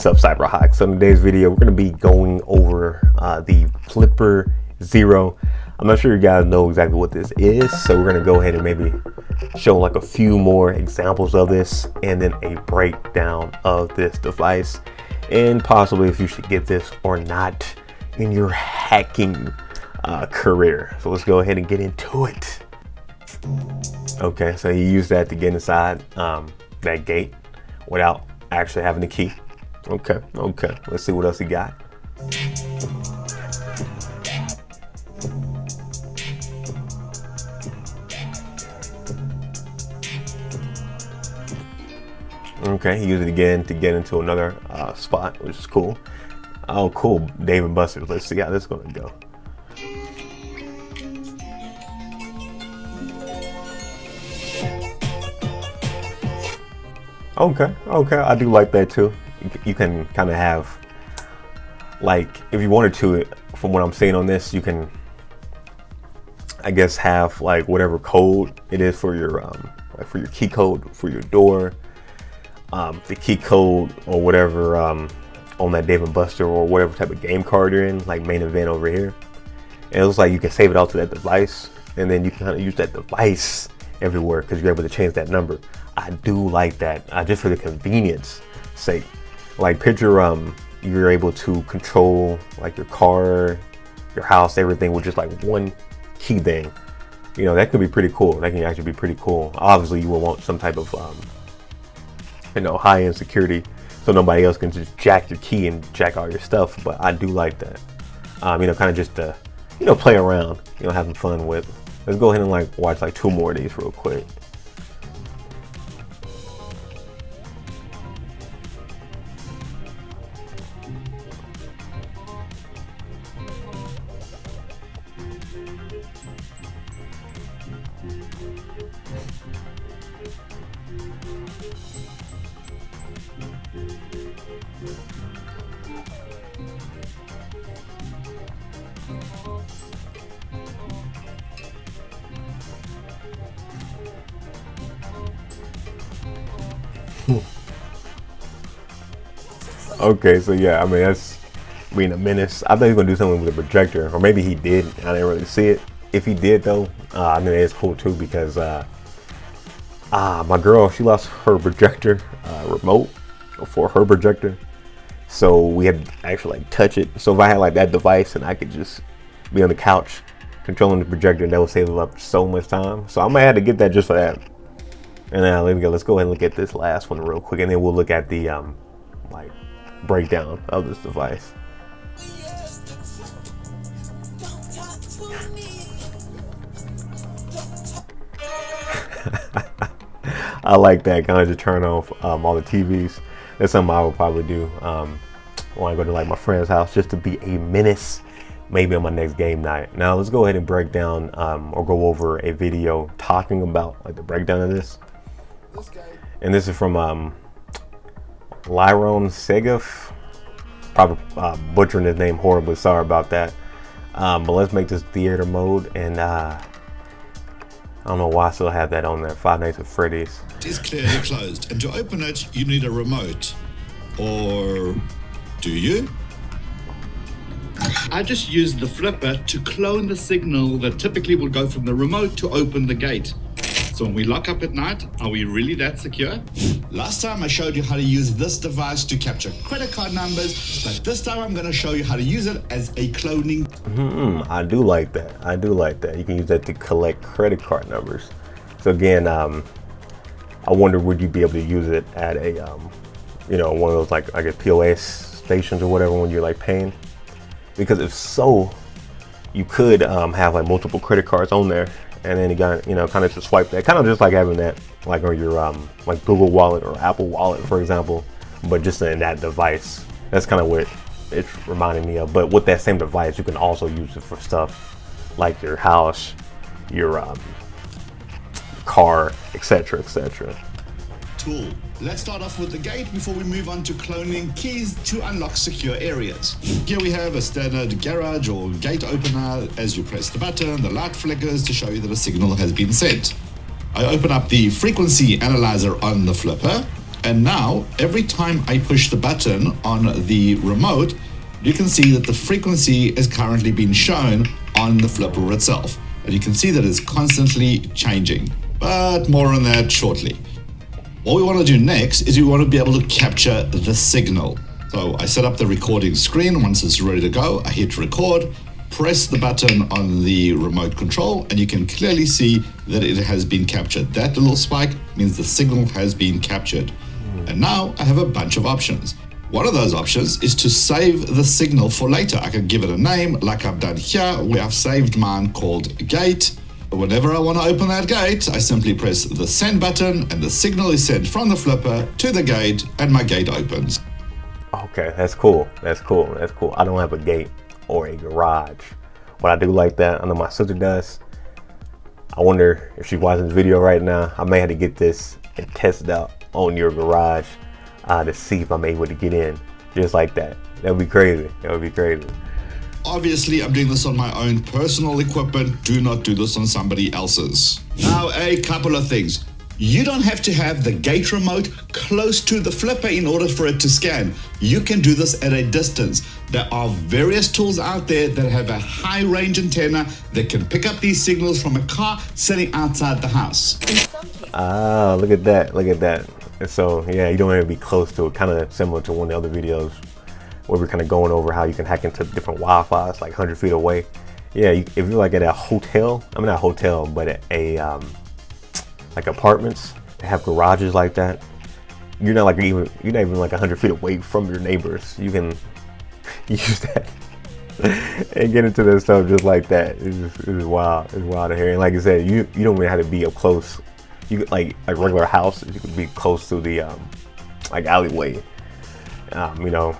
What's up, Cyberhawk? So in today's video, we're going to be going over the Flipper Zero. I'm not sure you guys know exactly what this is, so we're going to go ahead and maybe show like a few more examples of this and then a breakdown of this device and possibly if you should get this or not in your hacking career. So let's go ahead and get into it. Okay, so you use that to get inside that gate without actually having the key. Okay, let's see what else he got. Okay, he used it again to get into another spot, which is cool. Oh, cool, Dave & Buster's. Let's see how this is gonna go. Okay, I do like that too. You can kind of have, like, if you wanted to, from what I'm seeing on this, you can, I guess, have like whatever code it is for your key code for your door, the key code or whatever on that Dave & Buster or whatever type of game card you're in, like main event over here. And it looks like you can save it all to that device, and then you can kind of use that device everywhere because you're able to change that number. I do like that, just for the convenience sake. Like, picture you're able to control like your car, your house, everything with just like one key thing. You know, that could be pretty cool. That can actually be pretty cool. Obviously you will want some type of high-end security so nobody else can just jack your key and jack all your stuff. But I do like that. Kind of just to play around, having fun with. Let's go ahead and like watch like two more of these real quick. Okay, so yeah, I mean, that's being a menace. I thought he was gonna do something with a projector, or maybe he did. I didn't really see it. If he did though, I mean, it's cool too because my girl, she lost her projector remote for her projector, so we had to actually like touch it. So if I had like that device and I could just be on the couch controlling the projector, that would save up so much time. So I might have to get that just for that. And now let's go ahead and look at this last one real quick, and then we'll look at the like breakdown of this device. I like that, kind of to turn off all the TVs. That's something I would probably do when I go to like my friend's house, just to be a menace, maybe on my next game night. Now let's go ahead and break down or go over a video talking about like the breakdown of this. And this is from Lyron Segaf, probably butchering his name horribly, sorry about that. But let's make this theater mode, and I don't know why I still have that on there. Five Nights at Freddy's. It is clearly closed, and to open it you need a remote. Or do you? I just use the flipper to clone the signal that typically will go from the remote to open the gate. So when we lock up at night, are we really that secure? Last time I showed you how to use this device to capture credit card numbers, but this time I'm going to show you how to use it as a cloning. I do like that. You can use that to collect credit card numbers. So again, I wonder, would you be able to use it at a one of those, like, I guess, POS stations or whatever when you're like paying? Because if so, you could have like multiple credit cards on there, and then you got kind of just swipe that, kind of just like having that like on your like Google Wallet or Apple Wallet, for example, but just in that device. That's kind of what it's reminding me of. But with that same device, you can also use it for stuff like your house, your car, etc. Tool. Let's start off with the gate before we move on to cloning keys to unlock secure areas. Here we have a standard garage or gate opener. As you press the button, the light flickers to show you that a signal has been sent. I open up the frequency analyzer on the flipper, And now, every time I push the button on the remote, you can see that the frequency is currently being shown on the flipper itself. And you can see that it's constantly changing, but more on that shortly. What we want to do next is we want to be able to capture the signal. So I set up the recording screen. Once it's ready to go, I hit record, press the button on the remote control, and you can clearly see that it has been captured. That little spike means the signal has been captured. And now I have a bunch of options. One of those options is to save the signal for later. I can give it a name like I've done here, where I've saved mine called gate. Whenever I want to open that gate, I simply press the send button and the signal is sent from the flipper to the gate and my gate opens. Okay, that's cool. That's cool. That's cool. I don't have a gate or a garage. What I do like that, I know my sister does. I wonder if she's watching this video right now. I may have to get this and test it out on your garage to see if I'm able to get in just like that. That would be crazy. That would be crazy. Obviously, I'm doing this on my own personal equipment. Do not do this on somebody else's. Now, a couple of things. You don't have to have the gate remote close to the flipper in order for it to scan. You can do this at a distance. There are various tools out there that have a high range antenna that can pick up these signals from a car sitting outside the house. Ah, look at that. Look at that. And so, yeah, you don't want to be close to it. Kind of similar to one of the other videos where we're kind of going over how you can hack into different Wi-Fi's like 100 feet away. Yeah, if you're like at a hotel, I mean not a hotel, but at a like apartments that have garages like that, you're not even like 100 feet away from your neighbors. You can use that and get into this stuff just like that. It's wild. It's wild to hear. And like I said, you don't even have to be up close. You could, like a regular house, you could be close to the like alleyway. You know,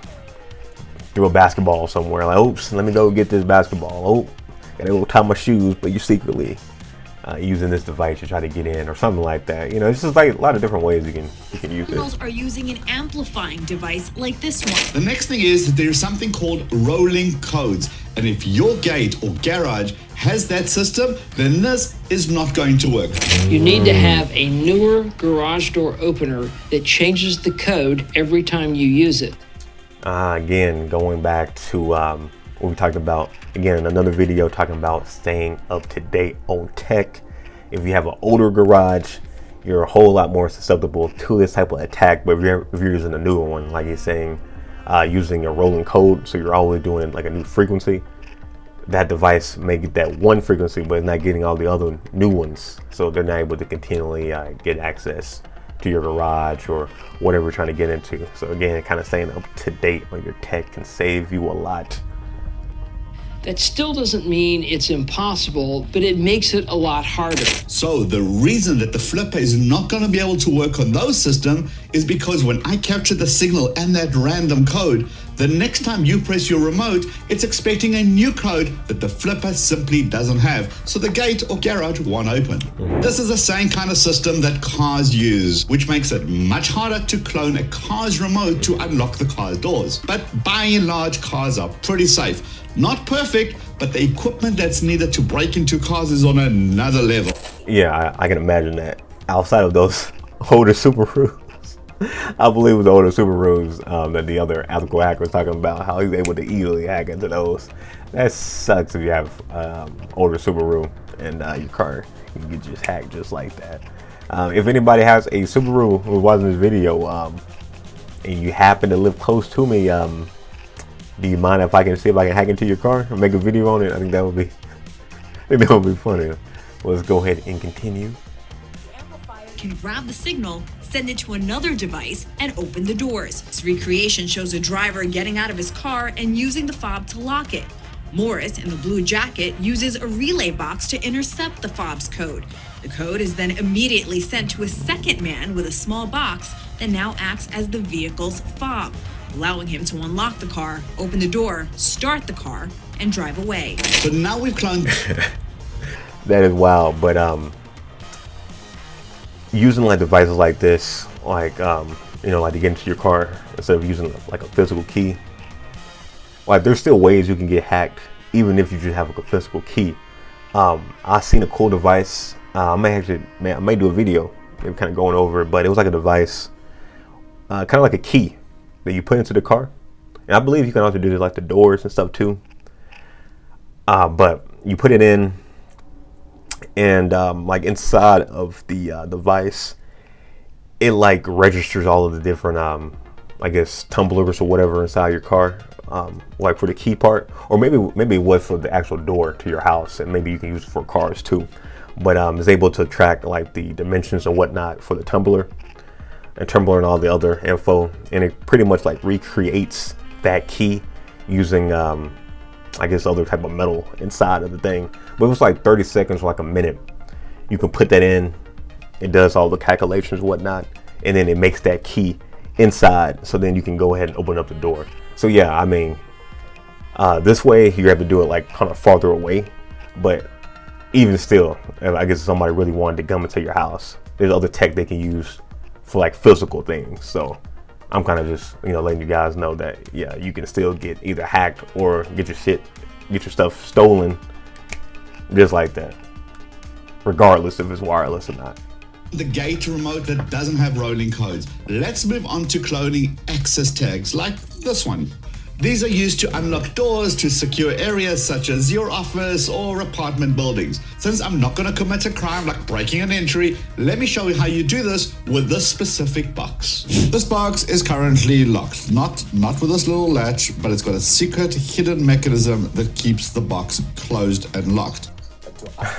through a basketball somewhere. Like, oops, let me go get this basketball. Oh, gotta go tie my shoes, but you're secretly using this device to try to get in or something like that. You know, it's just like a lot of different ways you can use it. Criminals are using an amplifying device like this one. The next thing is that there's something called rolling codes. And if your gate or garage has that system, then this is not going to work. You need to have a newer garage door opener that changes the code every time you use it. Again, going back to what we talked about, again, another video talking about staying up to date on tech. If you have an older garage, you're a whole lot more susceptible to this type of attack. But if you're using a newer one, like he's saying, using a rolling code, so you're always doing like a new frequency, that device may get that one frequency, but it's not getting all the other new ones. So they're not able to continually get access to your garage or whatever you're trying to get into. So again, kind of staying up to date on your tech can save you a lot. That still doesn't mean it's impossible, but it makes it a lot harder. So the reason that the flipper is not going to be able to work on those systems is because when I capture the signal and that random code, the next time you press your remote, it's expecting a new code that the flipper simply doesn't have. So the gate or garage won't open. This is the same kind of system that cars use, which makes it much harder to clone a car's remote to unlock the car's doors. But by and large, cars are pretty safe. Not perfect, but the equipment that's needed to break into cars is on another level. Yeah, I can imagine that. Outside of those older Subarus, I believe it was the older Subarus that the other ethical hacker was talking about, how he's able to easily hack into those. That sucks if you have older Subaru and your car, you can just hack just like that. If anybody has a Subaru who's watching this video and you happen to live close to me, do you mind if I can see if I can hack into your car and make a video on it? I think that would be funny. Let's go ahead and continue. The amplifier can grab the signal, send it to another device, and open the doors. This recreation shows a driver getting out of his car and using the fob to lock it. Morris, in the blue jacket, uses a relay box to intercept the fob's code. The code is then immediately sent to a second man with a small box that now acts as the vehicle's fob, allowing him to unlock the car, open the door, start the car, and drive away. So now we've cloned. That is wild, but using like devices like this, like like to get into your car instead of using like a physical key, like there's still ways you can get hacked even if you just have a physical key. I've seen a cool device. I may do a video, maybe kind of going over it, but it was like a device kind of like a key that you put into the car. And I believe you can also do this like the doors and stuff too. But you put it in, and like inside of the device, it like registers all of the different I guess tumblers or whatever inside your car, like for the key part, or maybe it was for the actual door to your house, and maybe you can use it for cars too. But it's able to track like the dimensions and whatnot for the tumbler and all the other info, and it pretty much like recreates that key using I guess other type of metal inside of the thing. But it was like 30 seconds or like a minute. You can put that in, it does all the calculations and whatnot, and then it makes that key inside, so then you can go ahead and open up the door. So yeah, I mean, this way you have to do it like kind of farther away, but even still, I guess if somebody really wanted to come into your house, there's other tech they can use for like physical things. So I'm kind of just, you know, letting you guys know that yeah, you can still get either hacked or get your stuff stolen just like that, regardless if it's wireless or not. The gate remote that doesn't have rolling codes. Let's move on to cloning access tags like this one. These are used to unlock doors to secure areas such as your office or apartment buildings. Since I'm not going to commit a crime like breaking an entry, let me show you how you do this with this specific box. This box is currently locked, not with this little latch, but it's got a secret hidden mechanism that keeps the box closed and locked.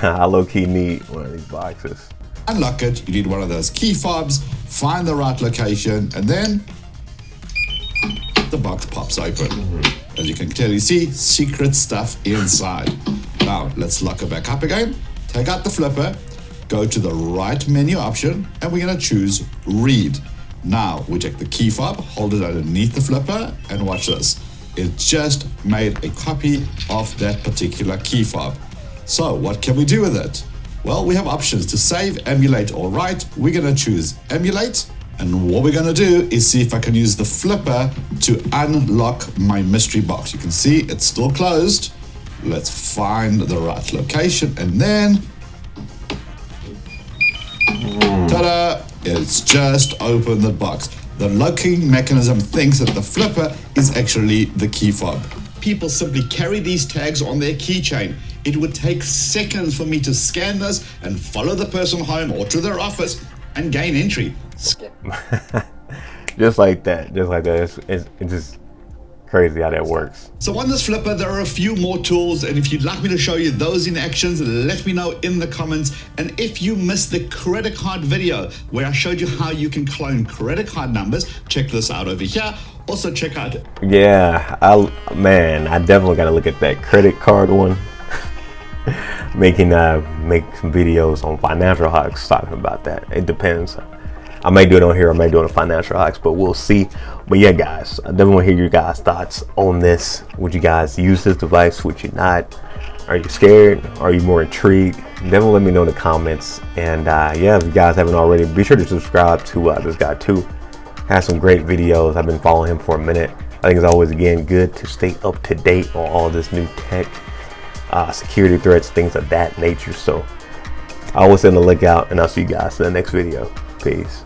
I low-key need one of these boxes. Unlock it, you need one of those key fobs, find the right location, and then the box pops open. As you can clearly see, secret stuff inside. Now, let's lock it back up again. Take out the flipper, go to the right menu option, and we're gonna choose read. Now, we take the key fob, hold it underneath the flipper, and watch this. It just made a copy of that particular key fob. So, what can we do with it? Well, we have options to save, emulate, or write. We're gonna choose emulate. And what we're gonna do is see if I can use the flipper to unlock my mystery box. You can see it's still closed. Let's find the right location, and then ta-da! It's just opened the box. The locking mechanism thinks that the flipper is actually the key fob. People simply carry these tags on their keychain. It would take seconds for me to scan this and follow the person home or to their office and gain entry. just like that. It's just crazy how that works. So on this flipper, there are a few more tools, and if you'd like me to show you those in actions, let me know in the comments. And if you missed the credit card video where I showed you how you can clone credit card numbers, check this out over here. Also check out. Yeah, I definitely got to look at that credit card one. Make some videos on Financial Hacks talking about that. It depends. I may do it on here, I may do it on Financial Hacks, but we'll see. But yeah, guys, I definitely want to hear your guys' thoughts on this. Would you guys use this device? Would you not? Are you scared? Are you more intrigued? Definitely let me know in the comments. And yeah, if you guys haven't already, be sure to subscribe to this guy too. Has some great videos. I've been following him for a minute. I think it's always, again, good to stay up to date on all this new tech, security threats, things of that nature. So I always stay on the lookout, and I'll see you guys in the next video. Peace.